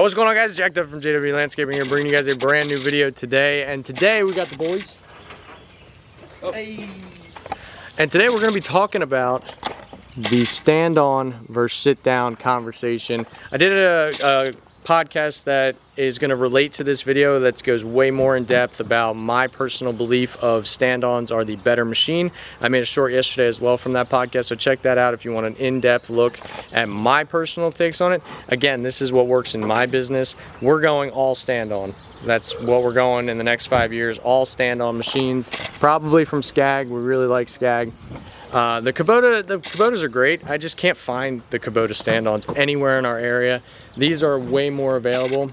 What's going on, guys? Jack Duff from JW Landscaping here, bringing you guys a brand new video today. And today we got the boys. Oh. Hey. And today we're going to be talking about the stand-on versus sit-down conversation. I did a podcast that is going to relate to this video that goes way more in depth about my personal belief of stand-ons are the better machine. I made a short yesterday as well from that podcast, so check that out if you want an in-depth look at my personal takes on it. Again, this is what works in my business. We're going all stand-on. That's what we're going in the next 5 years, all stand-on machines, probably from Scag. We really like Scag. The Kubotas are great. I just can't find the Kubota stand-ons anywhere in our area. These are way more available.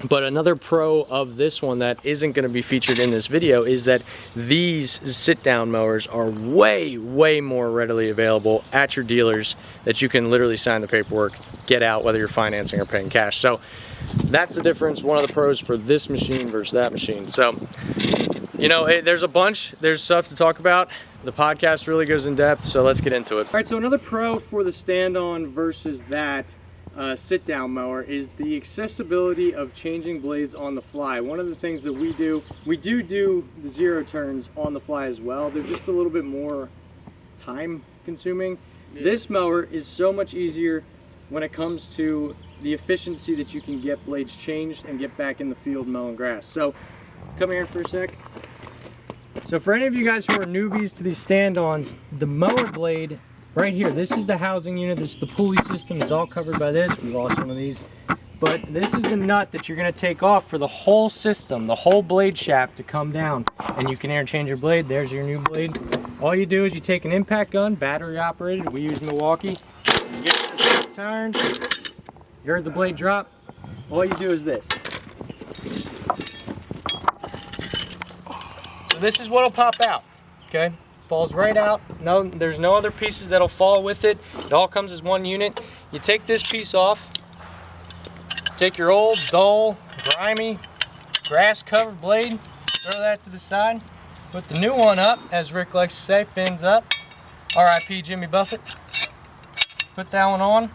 But another pro of this one that isn't going to be featured in this video is that these sit-down mowers are way more readily available at your dealers, that you can literally sign the paperwork, get out, whether you're financing or paying cash. So that's the difference, one of the pros for this machine versus that machine. So, you know, there's stuff to talk about. The podcast really goes in depth, so let's get into it. All right, so another pro for the stand-on versus that sit-down mower is the accessibility of changing blades on the fly. One of the things that we do the zero turns on the fly as well. They're just a little bit more time consuming. Yeah. This mower is so much easier when it comes to the efficiency that you can get blades changed and get back in the field mowing grass. So come here for a sec. So for any of you guys who are newbies to these stand-ons, the mower blade right here, this is the housing unit, this is the pulley system, it's all covered by this. We lost one of these. But this is the nut that you're going to take off for the whole system, the whole blade shaft to come down. And you can interchange your blade. There's your new blade. All you do is you take an impact gun, battery operated, we use Milwaukee, you get your turns, you heard the blade drop, all you do is this. So this is what'll pop out, okay? Falls right out. No, there's no other pieces that'll fall with it. It all comes as one unit. You take this piece off, take your old, dull, grimy, grass-covered blade, throw that to the side, put the new one up, as Rick likes to say, fins up. R.I.P. Jimmy Buffett. Put that one on.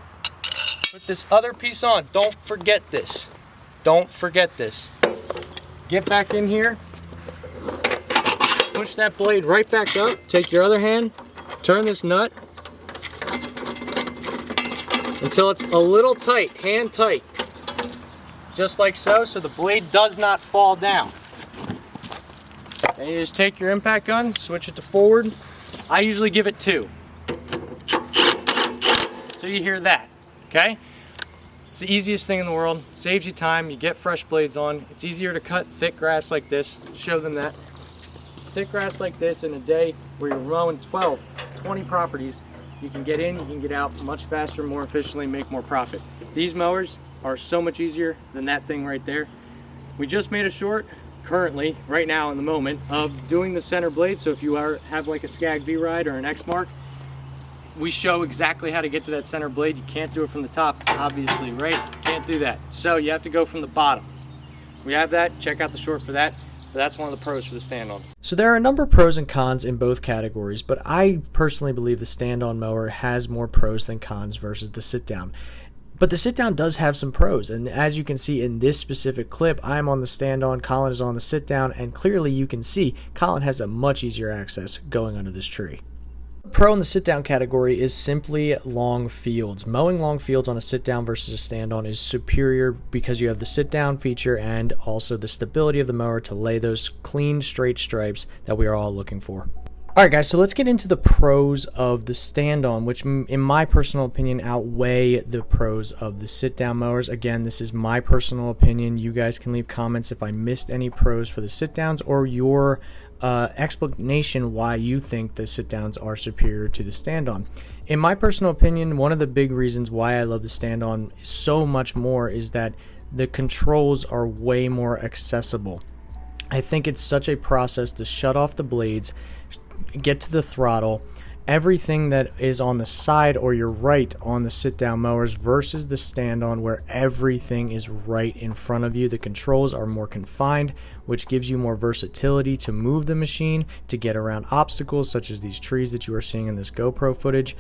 Put this other piece on. Don't forget this. Don't forget this. Get back in here. Push that blade right back up. Take your other hand. Turn this nut until it's a little tight, hand tight. Just like so, so the blade does not fall down. And you just take your impact gun, switch it to forward. I usually give it 2. So you hear that, okay? It's the easiest thing in the world. It saves you time, you get fresh blades on. It's easier to cut thick grass like this. Show them that. Thick grass like this in a day where you're mowing 12, 20 properties, you can get in, you can get out much faster, more efficiently, make more profit. These mowers are so much easier than that thing right there. We just made a short, currently, right now in the moment, of doing the center blade. So if you have like a Scag V-Ride or an X-Mark, we show exactly how to get to that center blade. You can't do it from the top, obviously, right? You can't do that. So you have to go from the bottom. We have that, check out the short for that. But that's one of the pros for the stand-on. So there are a number of pros and cons in both categories, but I personally believe the stand-on mower has more pros than cons versus the sit-down. But the sit-down does have some pros, and as you can see in this specific clip, I'm on the stand-on, Colin is on the sit-down, and clearly you can see Colin has a much easier access going under this tree. Pro in the sit-down category is simply long fields. Mowing long fields on a sit-down versus a stand-on is superior because you have the sit-down feature and also the stability of the mower to lay those clean, straight stripes that we are all looking for. Alright guys, so let's get into the pros of the stand-on, which in my personal opinion outweigh the pros of the sit-down mowers. Again, this is my personal opinion. You guys can leave comments if I missed any pros for the sit-downs or your explanation why you think the sit-downs are superior to the stand-on. In my personal opinion, one of the big reasons why I love the stand-on so much more is that the controls are way more accessible. I think it's such a process to shut off the blades, get to the throttle, everything that is on the side or your right on the sit-down mowers versus the stand-on where everything is right in front of you. The controls are more confined, which gives you more versatility to move the machine, to get around obstacles such as these trees that you are seeing in this GoPro footage.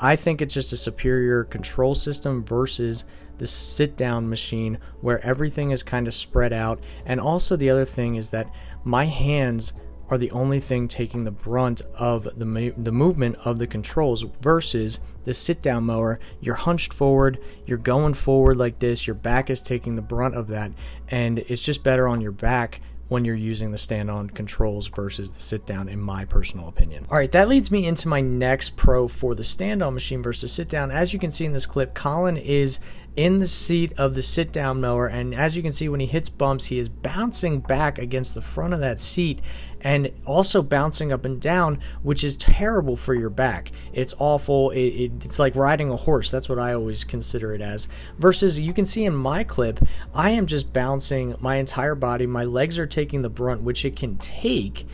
I think it's just a superior control system versus the sit-down machine where everything is kind of spread out. And also the other thing is that my hands are the only thing taking the brunt of the movement of the controls versus the sit-down mower. You're hunched forward, you're going forward like this, your back is taking the brunt of that, and it's just better on your back when you're using the stand-on controls versus the sit-down, in my personal opinion. All right, that leads me into my next pro for the stand-on machine versus sit-down. As you can see in this clip, Colin is in the seat of the sit-down mower, and as you can see, when he hits bumps, he is bouncing back against the front of that seat and also bouncing up and down, which is terrible for your back. It's awful. It's like riding a horse. That's what I always consider it as. Versus, you can see in my clip, I am just bouncing my entire body. My legs are taking the brunt, which it can take,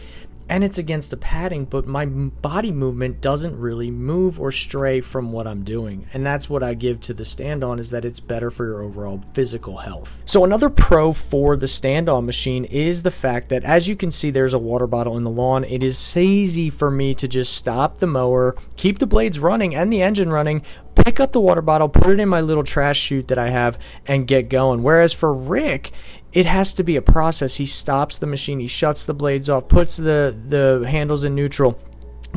and it's against the padding, but my body movement doesn't really move or stray from what I'm doing. And that's what I give to the stand-on, is that it's better for your overall physical health. So another pro for the stand-on machine is the fact that, as you can see, there's a water bottle in the lawn. It is easy for me to just stop the mower, keep the blades running and the engine running, pick up the water bottle, put it in my little trash chute that I have, and get going. Whereas for Rick, it has to be a process. He stops the machine, he shuts the blades off, puts the handles in neutral,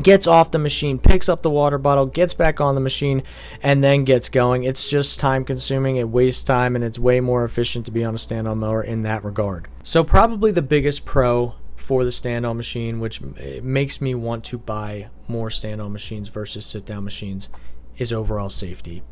gets off the machine, picks up the water bottle, gets back on the machine, and then gets going. It's just time consuming, it wastes time, and it's way more efficient to be on a stand-on mower in that regard. So probably the biggest pro for the stand-on machine, which makes me want to buy more stand-on machines versus sit-down machines, is overall safety.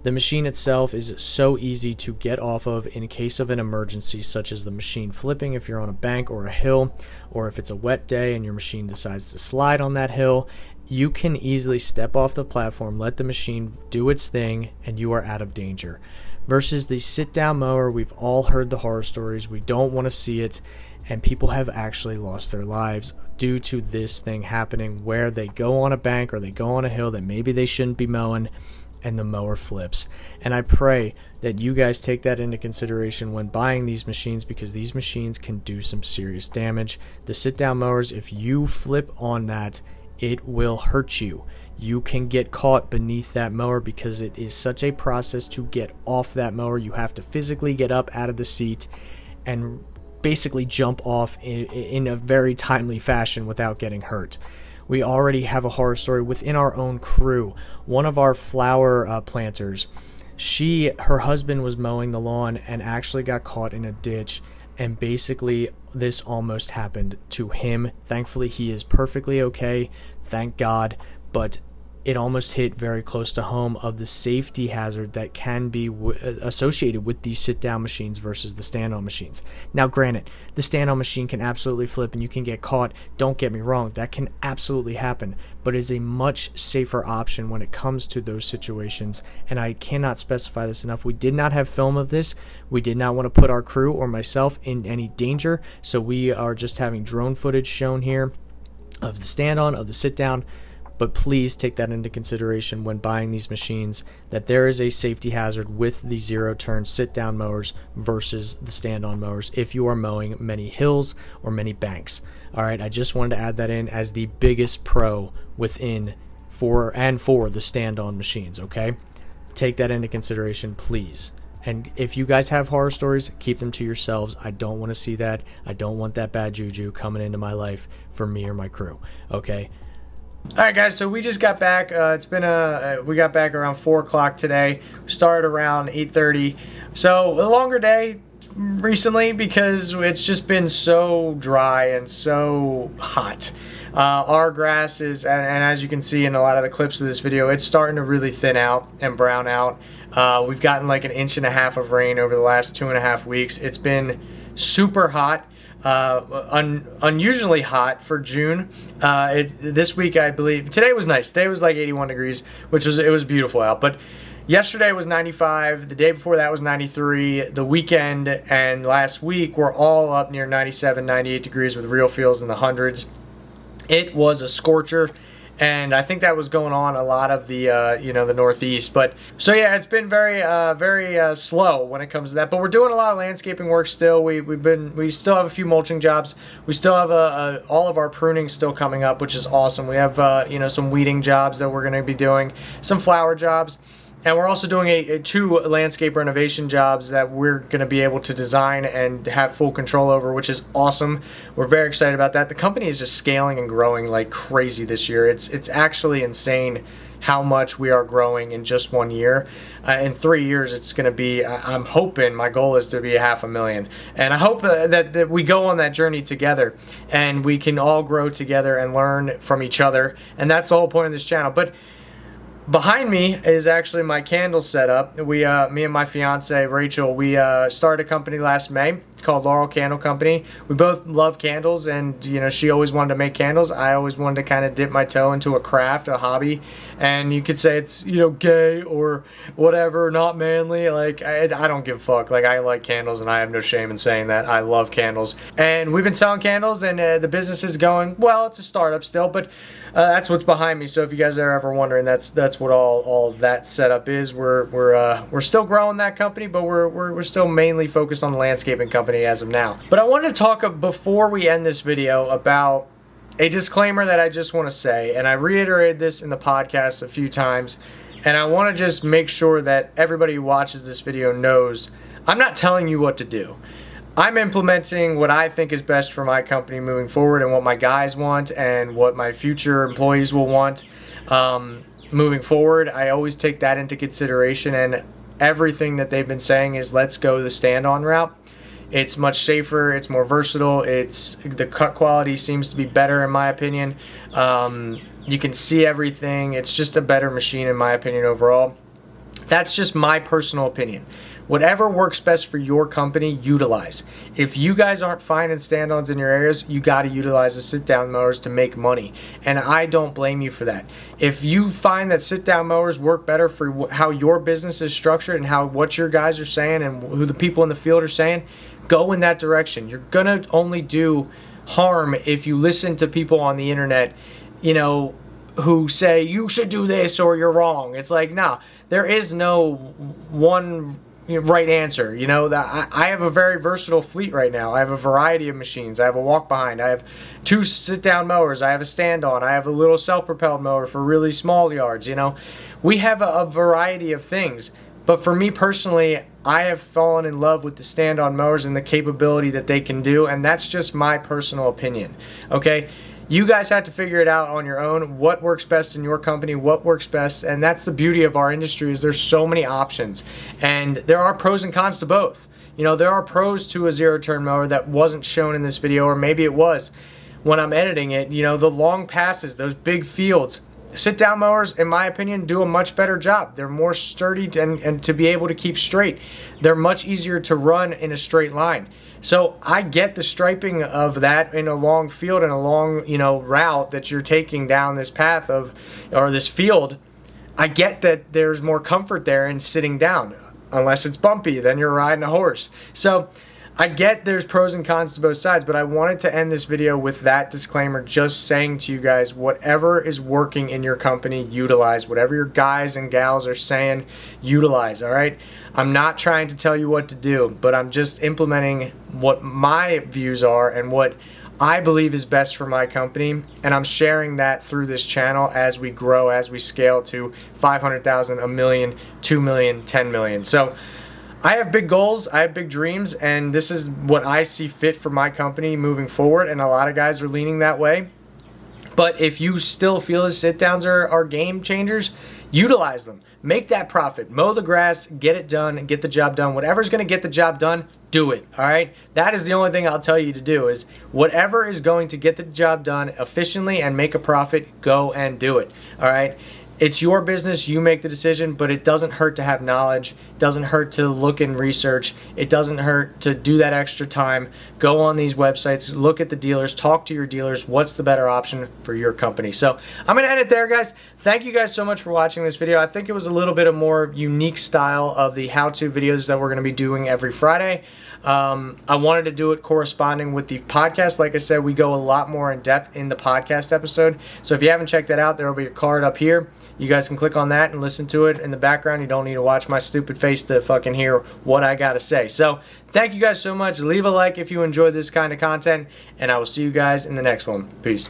The machine itself is so easy to get off of in case of an emergency, such as the machine flipping if you're on a bank or a hill, or if it's a wet day and your machine decides to slide on that hill. You can easily step off the platform, let the machine do its thing, and you are out of danger. Versus the sit-down mower, we've all heard the horror stories. We don't want to see it, and people have actually lost their lives due to this thing happening, where they go on a bank or they go on a hill that maybe they shouldn't be mowing, and the mower flips. And I pray that you guys take that into consideration when buying these machines, because these machines can do some serious damage. The sit-down mowers, if you flip on that, it will hurt you. You can get caught beneath that mower because it is such a process to get off that mower. You have to physically get up out of the seat and basically jump off in a very timely fashion without getting hurt. We already have a horror story within our own crew. One of our flower planters, her husband was mowing the lawn and actually got caught in a ditch, and basically this almost happened to him. Thankfully, he is perfectly okay, thank God, but it almost hit very close to home of the safety hazard that can be associated with these sit-down machines versus the stand-on machines. Now, granted, the stand-on machine can absolutely flip and you can get caught. Don't get me wrong, that can absolutely happen, but it is a much safer option when it comes to those situations, and I cannot specify this enough. We did not have film of this. We did not want to put our crew or myself in any danger, so we are just having drone footage shown here of the stand-on, of the sit-down. But please take that into consideration when buying these machines, that there is a safety hazard with the zero-turn sit-down mowers versus the stand-on mowers if you are mowing many hills or many banks. All right, I just wanted to add that in as the biggest pro within for the stand-on machines, okay? Take that into consideration, please. And if you guys have horror stories, keep them to yourselves. I don't want to see that. I don't want that bad juju coming into my life for me or my crew, okay? All right, guys, so we just got back. We got back around 4 o'clock today. We started around 8:30. So a longer day recently because it's just been so dry and so hot. Our grass is, and as you can see in a lot of the clips of this video, it's starting to really thin out and brown out. We've gotten like 1.5 inches of rain over the last 2.5 weeks. It's been super hot. Unusually hot for June. This week, I believe, today was nice. Today was like 81 degrees, it was beautiful out. But yesterday was 95. The day before that was 93. The weekend and last week were all up near 97, 98 degrees with real feels in the hundreds. It was a scorcher. and I think that was going on a lot of the you know, the Northeast. But so yeah, it's been very slow when it comes to that. But we're doing a lot of landscaping work still. We still have a few mulching jobs. We still have all of our pruning still coming up, which is awesome. We have you know, some weeding jobs that we're going to be doing, some flower jobs. And we're also doing two landscape renovation jobs that we're going to be able to design and have full control over, which is awesome. We're very excited about that. The company is just scaling and growing like crazy this year. It's actually insane how much we are growing in just 1 year. In 3 years, it's going to be, I'm hoping, my goal is to be $500,000. And I hope that we go on that journey together and we can all grow together and learn from each other. And that's the whole point of this channel. But behind me is actually my candle setup. Me and my fiance Rachel, we started a company last May called Laurel Candle Company. We both love candles, and you know, she always wanted to make candles. I always wanted to kind of dip my toe into a craft, a hobby, and you could say it's, you know, gay or whatever, not manly. Like I don't give a fuck. Like I like candles, and I have no shame in saying that. I love candles, and we've been selling candles, and the business is going well. It's a startup still, but that's what's behind me. So if you guys are ever wondering, that's what all of that setup is. We're still growing that company, but we're still mainly focused on the landscaping company as of now. But I wanted to talk before we end this video about a disclaimer that I just want to say, and I reiterated this in the podcast a few times, and I want to just make sure that everybody who watches this video knows I'm not telling you what to do. I'm implementing what I think is best for my company moving forward, and what my guys want, and what my future employees will want moving forward. I always take that into consideration, and everything that they've been saying is let's go the stand-on route. It's much safer, it's more versatile, the cut quality seems to be better in my opinion. You can see everything. It's just a better machine in my opinion overall. That's just my personal opinion. Whatever works best for your company, utilize. If you guys aren't finding stand-ons in your areas, you got to utilize the sit-down mowers to make money. And I don't blame you for that. If you find that sit-down mowers work better for how your business is structured and what your guys are saying and who the people in the field are saying, go in that direction. You're going to only do harm if you listen to people on the internet, you know, who say you should do this or you're wrong. It's like, no, there is no one right answer. You know, that I have a very versatile fleet right now. I have a variety of machines. I have a walk behind. I have 2 sit-down mowers. I have a stand-on. I have a little self-propelled mower for really small yards. You know, we have a variety of things. But for me personally, I have fallen in love with the stand-on mowers and the capability that they can do, and that's just my personal opinion. Okay? You guys have to figure it out on your own, what works best in your company, what works best, and that's the beauty of our industry is there's so many options, and there are pros and cons to both. You know, there are pros to a zero-turn mower that wasn't shown in this video, or maybe it was when I'm editing it. You know, the long passes, those big fields. Sit-down mowers, in my opinion, do a much better job. They're more sturdy and to be able to keep straight. They're much easier to run in a straight line. So I get the striping of that in a long field and a long, you know, route that you're taking down this path of, or this field. I get that there's more comfort there in sitting down, unless it's bumpy, then you're riding a horse. So I get there's pros and cons to both sides, but I wanted to end this video with that disclaimer, just saying to you guys, whatever is working in your company, utilize. Whatever your guys and gals are saying, utilize, all right? I'm not trying to tell you what to do, but I'm just implementing what my views are and what I believe is best for my company, and I'm sharing that through this channel as we grow, as we scale to 500,000, a million, 2 million, 10 million. So I have big goals, I have big dreams, and this is what I see fit for my company moving forward, and a lot of guys are leaning that way. But if you still feel the sit-downs are game changers, utilize them. Make that profit. Mow the grass, get it done, and get the job done. Whatever's going to get the job done, do it, all right? That is the only thing I'll tell you to do is whatever is going to get the job done efficiently and make a profit, go and do it, all right? It's your business, you make the decision, but it doesn't hurt to have knowledge. It doesn't hurt to look and research. It doesn't hurt to do that extra time. Go on these websites, look at the dealers, talk to your dealers. What's the better option for your company? So I'm going to end it there, guys. Thank you guys so much for watching this video. I think it was a little bit of more unique style of the how-to videos that we're going to be doing every Friday. I wanted to do it corresponding with the podcast. Like I said, we go a lot more in depth in the podcast episode. So if you haven't checked that out, there will be a card up here. You guys can click on that and listen to it in the background. You don't need to watch my stupid face to fucking hear what I got to say. So thank you guys so much. Leave a like if you enjoy this kind of content, and I will see you guys in the next one. Peace.